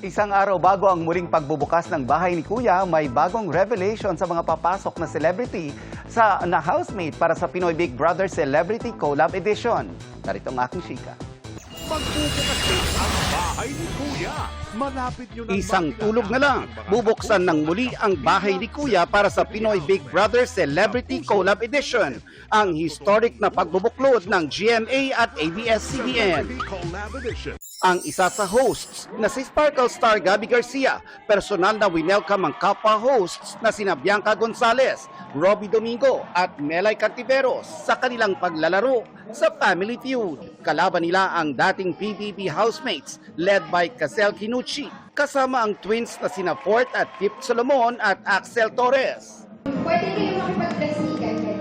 Isang araw bago ang muling pagbubukas ng bahay ni Kuya, may bagong revelation sa mga papasok na celebrity na housemate para sa Pinoy Big Brother Celebrity Collab Edition. Narito ang aking chika. Magbubukas din ang bahay ni Kuya. Malapit nyo nang Isang makita tulog na lang, bubuksan ng muli ang bahay ni Kuya para sa Pinoy Big Brother Celebrity Collab Edition, ang historic na pagbubuklod ng GMA at ABS-CBN. Collab Edition. Ang isa sa hosts na si Sparkle star Gabby Garcia, personal na winelcome ang kapwa hosts na sina Bianca Gonzalez, Robbie Domingo at Melay Cantiveros sa kanilang paglalaro sa Family Feud. Kalaban nila ang dating PBB housemates led by Casel Kinuchi, kasama ang twins na sina 4th at 5th Solomon at Axel Torres. Pwede kayo makipagdasigan kahit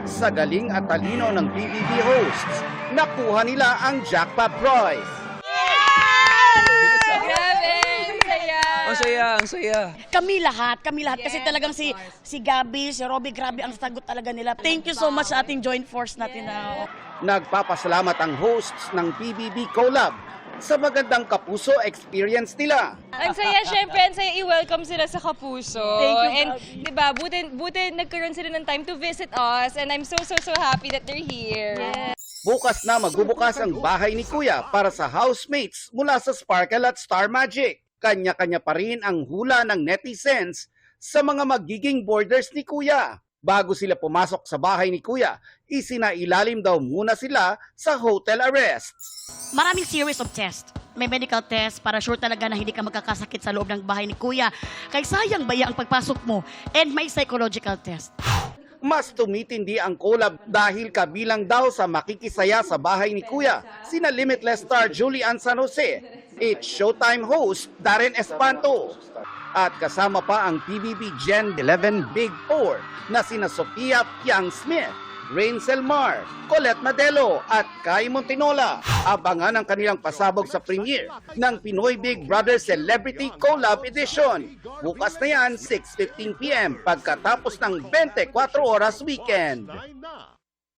Sa galing at talino ng PBB hosts, nakuha nila ang jackpot prize. Grabe! Ang saya! Ang saya. Kami lahat kasi talagang si Gabby, si Robbie, grabe ang sagot talaga nila. Thank you so much sa ating joint force natin na Nagpapasalamat ang hosts ng PBB Collab sa magandang kapuso experience nila. Ang saya, syempre, ang saya i-welcome sila sa Kapuso. Thank you, And, Gabby. di ba, buti nagkaroon sila ng time to visit us and I'm so happy that they're here. Bukas na magbubukas ang bahay ni Kuya para sa housemates mula sa Sparkle at Star Magic. Kanya-kanya pa rin ang hula ng netizens sa mga magiging boarders ni Kuya. Bago sila pumasok sa bahay ni Kuya, isinailalim daw muna sila sa hotel arrest. maraming series of test. May medical test para sure talaga na hindi ka magkakasakit sa loob ng bahay ni Kuya. Kay sayang baya ang pagpasok mo, and may psychological test. Mas tumitindi ang collab dahil kabilang daw sa makikisaya sa bahay ni Kuya sina Limitless star Julian San Jose, It's Showtime host Darren Espanto, at kasama pa ang PBB Gen 11 Big Four na sina Sofia Piang Smith, Rain Selmar, Colette Madelo at Kai Montinola. Abangan ang kanilang pasabog sa premiere ng Pinoy Big Brother Celebrity Collab Edition. Bukas na yan, 6:15 PM pagkatapos ng 24 oras weekend. Nine na.